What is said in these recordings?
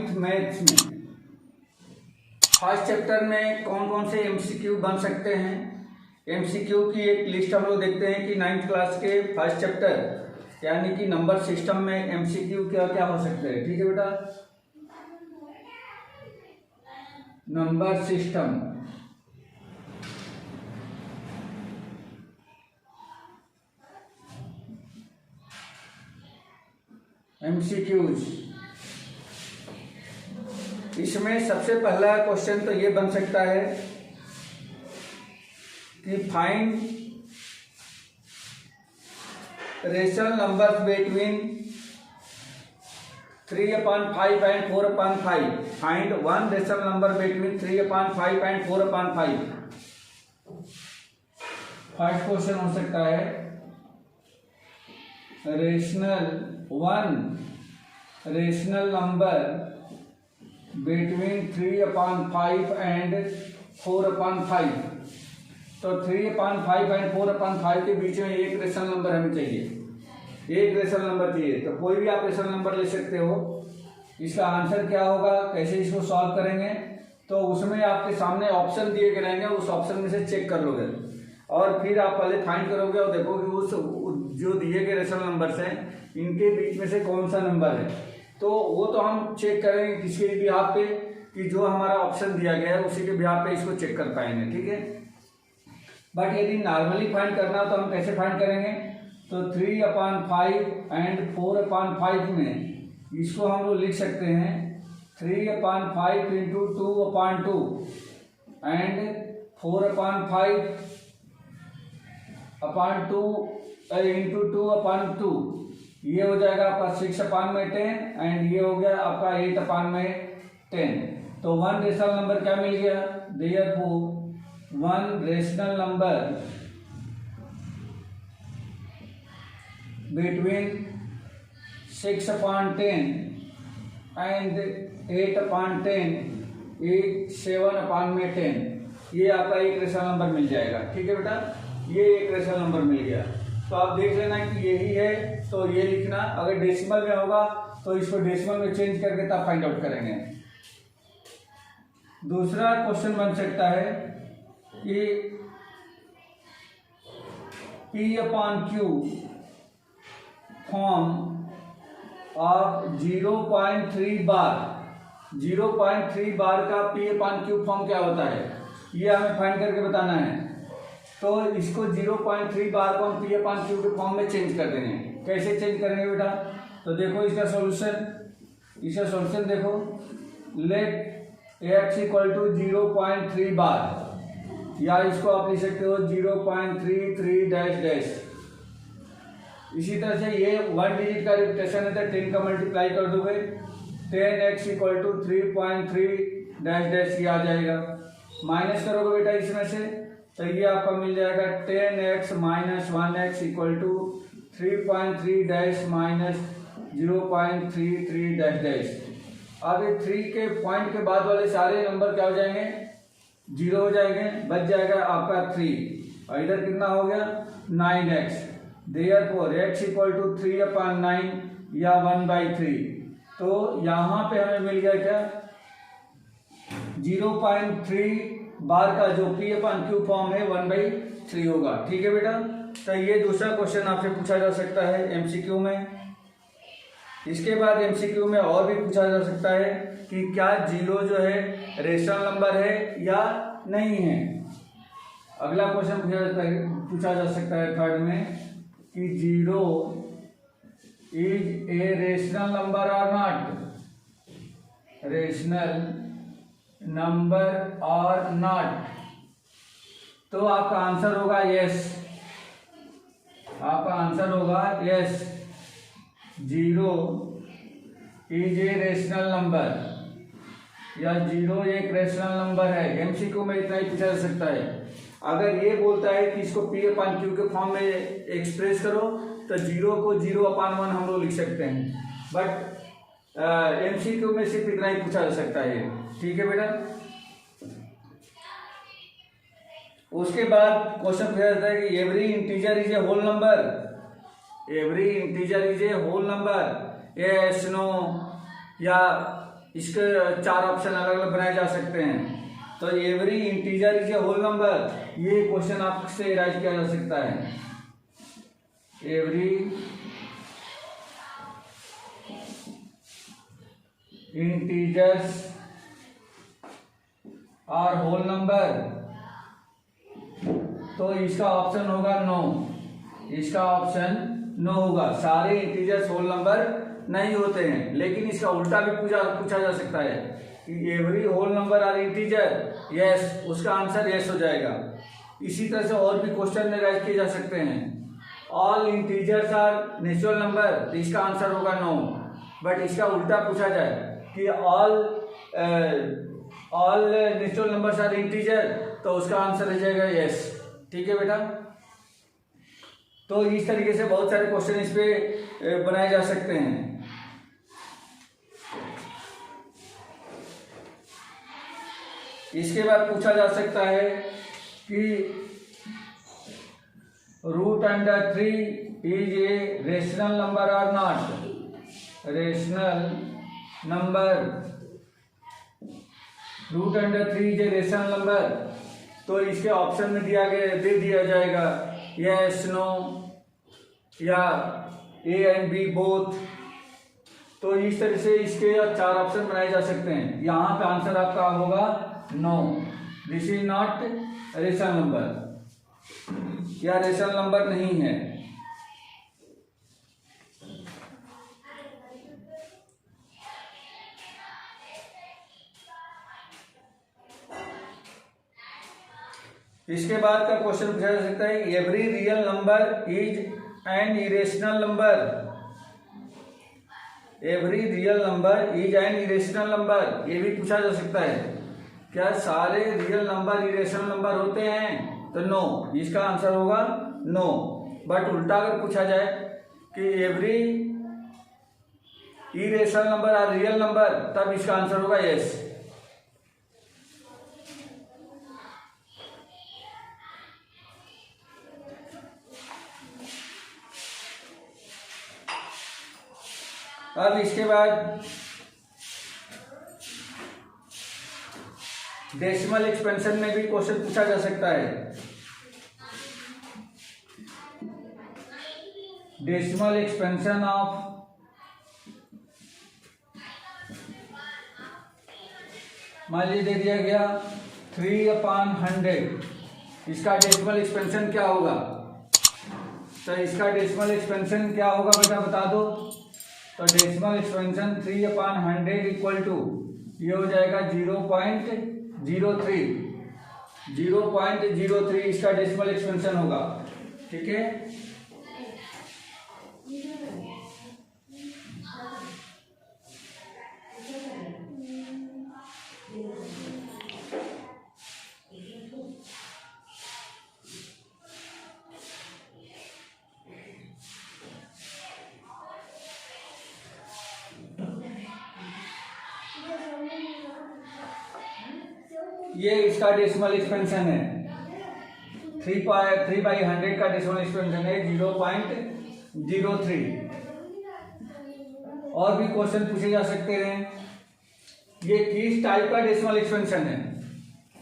9th maths में first chapter में कौन कौन से एमसीक्यू बन सकते हैं, एमसीक्यू की एक लिस्ट हम लोग देखते हैं कि 9th क्लास के फर्स्ट चैप्टर यानी कि नंबर सिस्टम में एमसीक्यू क्या क्या हो सकते हैं। ठीक है बेटा, नंबर सिस्टम एमसीक्यूज, इसमें सबसे पहला क्वेश्चन तो ये बन सकता है कि find rational numbers between 3/5 and 4/5। Find one rational number between 3/5 and 4/5। First question हो सकता है रेशनल नंबर बिटवीन 3/5 and 4/5। तो 3/5 and 4/5 के बीच में एक रेशनल नंबर हमें चाहिए, एक रेशनल नंबर चाहिए। तो कोई भी आप रेशनल नंबर ले सकते हो। इसका आंसर क्या होगा, कैसे इसको सॉल्व करेंगे, तो उसमें आपके सामने ऑप्शन दिए गए रहेंगे, उस ऑप्शन में से चेक कर लोगे और फिर आप पहले फाइंड करोगे और देखोगे उस जो दिए गए रेशनल नंबर्स हैं इनके बीच में से कौन सा नंबर है। तो वो तो हम चेक करेंगे किसके बिहाफ पे, कि जो हमारा ऑप्शन दिया गया है उसी के बिहाफ पे इसको चेक कर पाएंगे। ठीक है, बट यदि नॉर्मली फाइंड करना हो तो हम कैसे फाइंड करेंगे, तो 3/5 and 4/5 में इसको हम लोग लिख सकते हैं 3/5 into 2/2 and 4/5 into 2/2। ये हो जाएगा आपका 6/10 एंड ये हो गया आपका 8/10। तो वन रेशनल नंबर क्या मिल गया, therefore one rational number between 6/10 and 8/10 is 7/10। ये आपका एक रेशनल नंबर मिल जाएगा। ठीक है बेटा, ये एक रेशनल नंबर मिल गया। तो आप देख लेना कि यही है, तो ये लिखना। अगर डेसिमल में होगा तो इसको डेसिमल में चेंज करके तब फाइंड आउट करेंगे। दूसरा क्वेश्चन बन सकता है कि P/Q फॉर्म ऑफ 0.3 बार, 0.3 बार का P/Q फॉर्म क्या होता है, ये हमें फाइंड करके बताना है। तो इसको 0.3 बार को हम P/Q के फॉर्म में चेंज कर देंगे। कैसे चेंज करेंगे बेटा, तो देखो इसका सॉल्यूशन देखो, लेट x = 0.3 बार, या इसको आप लिख सकते हो 0.33 डैश। इसी तरह से ये 1 डिजिट का रिपीटेशन है तो 10 का मल्टीप्लाई कर दोगे 10x = 3.3 डैश ये आ जाएगा। माइनस करोगे बेटा इसमें से तो ये आपका मिल जाएगा 10x - 1x = 3.3 dash minus 0.33 dash. अब ये 3 के पॉइंट के बाद वाले सारे नंबर क्या हो जाएंगे, 0 हो जाएंगे, बच जाएगा आपका 3 और इधर कितना हो गया 9x। देयरफॉर x = 3/9 या 1/3। तो यहाँ पे हमें मिल गया क्या, 0.3 बार का जो P/Q फॉर्म है 1/3 होगा। ठीक है बेटा, तो ये दूसरा क्वेश्चन आपसे पूछा जा सकता है एमसीक्यू में। इसके बाद एमसीक्यू में और भी पूछा जा सकता है कि क्या 0 जो है रेशनल नंबर है या नहीं है। अगला क्वेश्चन पूछा जा सकता है थर्ड में कि 0 इज ए रेशनल नंबर और नॉट, रेशनल नंबर और नॉट। तो आपका आंसर होगा यस, आपका आंसर होगा yes, 0 is a rational number या 0 एक रेशनल नंबर है। एमसीक्यू में इतना ही पूछा जा सकता है। अगर ये बोलता है कि इसको P/Q के फॉर्म में एक्सप्रेस करो तो 0 को 0/1 हम लोग लिख सकते हैं, बट एमसीक्यू में सिर्फ इतना ही पूछा जा सकता है। ठीक है बेटा, उसके बाद क्वेश्चन पूछा जाता है कि every integer is a whole number, every integer is a whole number, yes no, या इसके 4 ऑप्शन अलग अलग बनाए जा सकते हैं। तो every integer is a whole number, ये क्वेश्चन आपसे राइट किया जा सकता है। Every integers are whole number, तो इसका ऑप्शन होगा नो, इसका ऑप्शन नो होगा। सारे इंटीजर्स होल नंबर नहीं होते हैं, लेकिन इसका उल्टा भी पूछा जा सकता है कि every whole number are integer, yes, उसका आंसर यस हो जाएगा। इसी तरह से और भी क्वेश्चन राइट किए जा सकते हैं। All integers are natural number, तो इसका आंसर होगा नो। बट इसका उल्टा पूछा जाए कि all natural numbers are integer, तो उसका आंसर हो जाएगा यस। ठीक है बेटा, तो इस तरीके से बहुत सारे क्वेश्चन इस पे बनाए जा सकते हैं। इसके बाद पूछा जा सकता है कि √3 इज ए रेशनल नंबर और not. Rational number, √3 is a rational number, तो इसके ऑप्शन में दे दिया जाएगा यस, नो या ए एंड बी बोथ। तो इस तरह से इसके 4 ऑप्शन बनाए जा सकते हैं। यहाँ पे आंसर आपका होगा no, this is not rational number, या रेशनल नंबर नहीं है। इसके बाद का क्वेश्चन पूछा जा सकता है every real number is an irrational number. Every real number is an irrational number, ये भी पूछा जा सकता है। क्या सारे रियल नंबर इरेशनल नंबर होते हैं? तो नो, इसका आंसर होगा नो। बट उल्टा अगर पूछा जाए कि every irrational number are real number, तब इसका आंसर होगा यस। अब इसके बाद डेसिमल एक्सपेंशन में भी क्वेश्चन पूछा जा सकता है। डेसिमल एक्सपेंशन ऑफ मान लीजिए दे दिया गया 3/100, इसका डेसिमल एक्सपेंशन क्या होगा? तो इसका डेसिमल एक्सपेंशन क्या होगा बेटा बता दो। तो डेसिमल एक्सपेंशन 3/100 इक्वल टू ये हो जाएगा 0.03। 0.03 इसका डेसिमल एक्सपेंशन होगा। ठीक है, ये इसका डेसिमल एक्सपेंशन है। 3/100 का डेसिमल एक्सपेंशन है 0.03। और भी क्वेश्चन पूछे जा सकते हैं। ये किस टाइप का डेसिमल एक्सपेंशन है?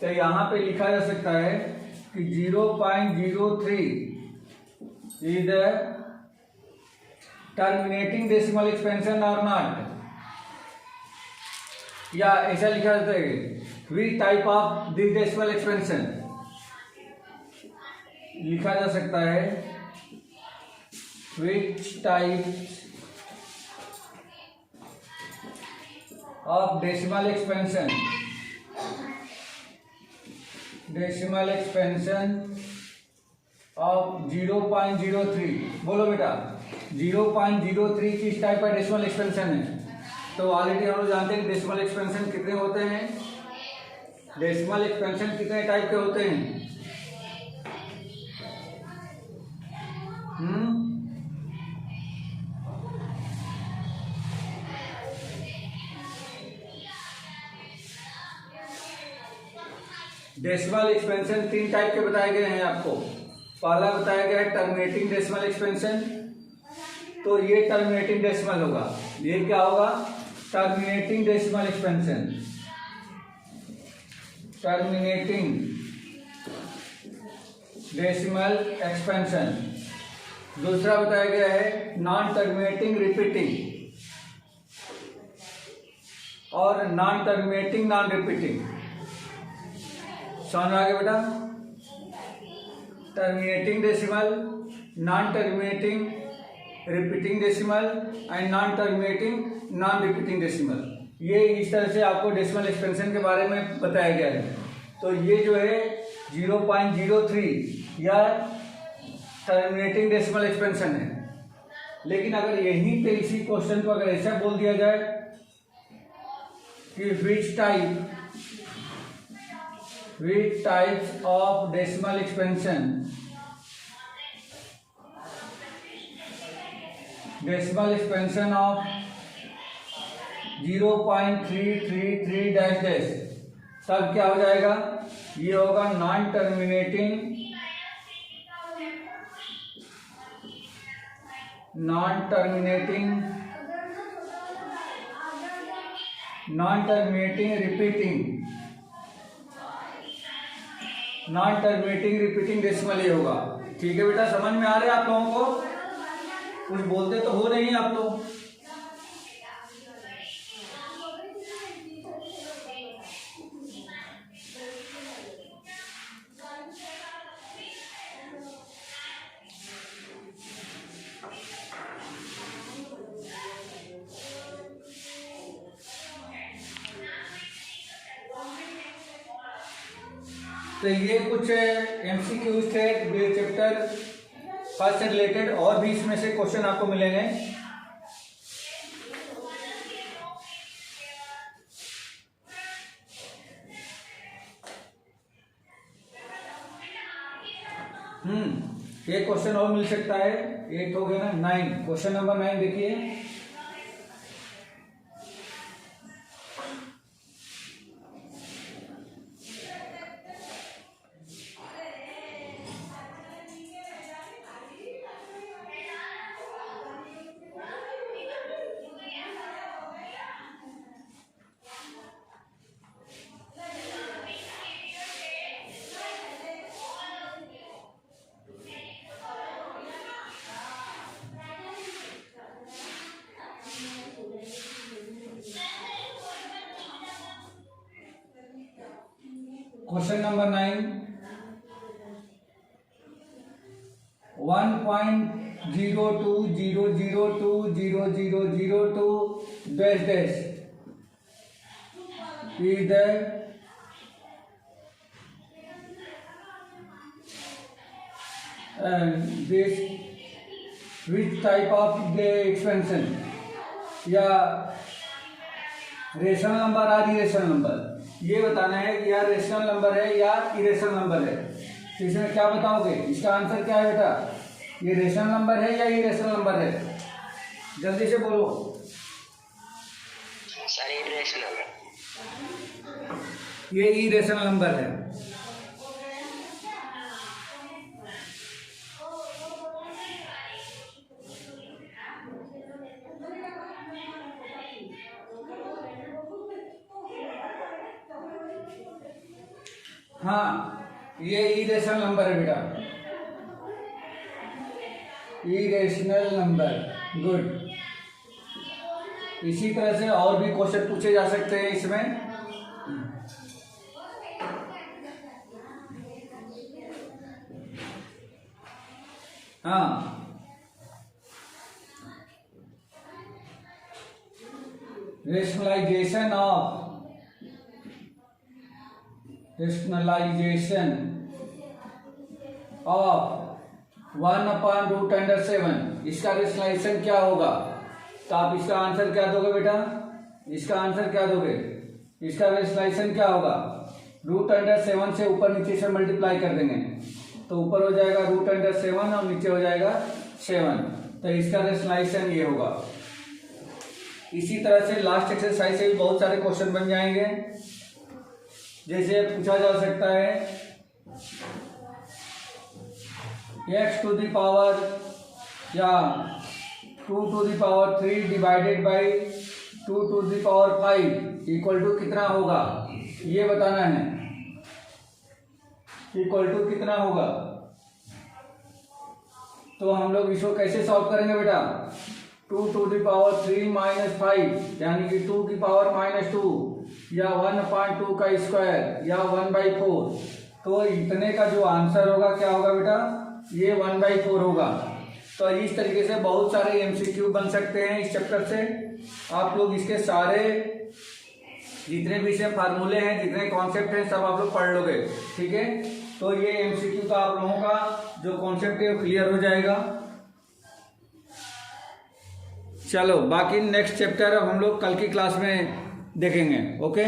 तो यहाँ पे लिखा जा सकता है कि 0.03 is the terminating decimal expansion और नॉट, या ऐसा लिखा जाता है which type of this decimal expansion. लिखा जा सकता है which type of decimal expansion of 0.03। बोलो बेटा 0.03 किस टाइप का डेसिमल एक्सपेंशन है? तो ऑलरेडी हम लोग जानते हैं डेसिमल एक्सपेंशन कितने होते हैं। डेसिमल एक्सपेंशन कितने टाइप के होते हैं? डेसिमल एक्सपेंशन 3 टाइप के बताए गए हैं आपको। पहला बताया गया है टर्मिनेटिंग डेसिमल एक्सपेंशन, तो ये टर्मिनेटिंग डेसिमल होगा। ये क्या होगा? Terminating decimal expansion, terminating decimal expansion. दूसरा बताया गया है नॉन टर्मिनेटिंग रिपीटिंग और नॉन टर्मिनेटिंग नॉन रिपीटिंग। समझ में आ गया बेटा? Terminating decimal, non terminating repeating decimal and non terminating non repeating decimal. ये इस तरह से आपको डेसिमल एक्सपेंशन के बारे में बताया गया है। तो ये जो है 0.03 या टर्मिनेटिंग डेसिमल एक्सपेंशन है। लेकिन अगर यहीं पे इसी क्वेश्चन को अगर ऐसा बोल दिया जाए कि which types of decimal expansion of 0.333 dash dash, तब क्या हो जाएगा? ये होगा नॉन टर्मिनेटिंग रिपीटिंग डेसिमल ये होगा। ठीक है बेटा, समझ में आ रहा है आप लोगों को? कुछ बोलते तो हो नहीं आप लोग। तो ये कुछ MCQs थे चैप्टर फर्स्ट से रिलेटेड, और भी इसमें से क्वेश्चन आपको मिलेंगे। ये क्वेश्चन और मिल सकता है। 8 हो गया ना, 9, क्वेश्चन नंबर 9 देखिए। Question number 9, 1.0200200002 dash dash is the this which type of the expansion, या रेशनल नंबर और इरेशनल नंबर, ये बताना है कि यार रेशनल नंबर है या इरेशनल नंबर है। तो इसमें क्या बताओगे? इसका आंसर क्या है बेटा? ये रेशनल नंबर है या इरेशनल नंबर है? जल्दी से बोलो। सर इरेशनल है। ये इरेशनल नंबर है। हाँ, ये इरेशनल नंबर है बेटा, इरेशनल नंबर। गुड। इसी तरह से और भी क्वेश्चन पूछे जा सकते हैं इसमें। हाँ, रेशनलाइजेशन ऑफ rationalization of 1/√7, इसका रेशनलाइजेशन क्या होगा? तो आप इसका आंसर क्या दोगे बेटा? इसका आंसर क्या दोगे? इसका रेशनलाइजेशन क्या होगा? √7 से ऊपर नीचे से मल्टीप्लाई कर देंगे तो ऊपर हो जाएगा √7 और नीचे हो जाएगा 7। तो इसका रेशनलाइजेशन ये होगा। इसी तरह से लास्ट एक्सरसाइज से भी बहुत सारे क्वेश्चन बन जाएंगे। जैसे पूछा जा सकता है x टू द पावर या 2 to the power 3 divided by 2⁵ equal to कितना होगा ये बताना है, इक्वल टू कितना होगा। तो हम लोग इसको कैसे सॉल्व करेंगे बेटा, 2⁵ - 5 यानी कि 2 की पावर -2 या 1/2 का स्क्वायर या 1/4। तो इतने का जो आंसर होगा क्या होगा बेटा, ये 1/4 होगा। तो इस तरीके से बहुत सारे एमसीक्यू बन सकते हैं इस चैप्टर से। आप लोग इसके सारे जितने भी से फार्मूले हैं, जितने कॉन्सेप्ट हैं, सब आप लोग पढ़ लोगे, ठीक है। तो ये एमसीक्यू का आप लोगों का जो कॉन्सेप्ट है वो क्लियर हो जाएगा। चलो बाकी नेक्स्ट चैप्टर अब हम लोग कल की क्लास में देखेंगे। ओके।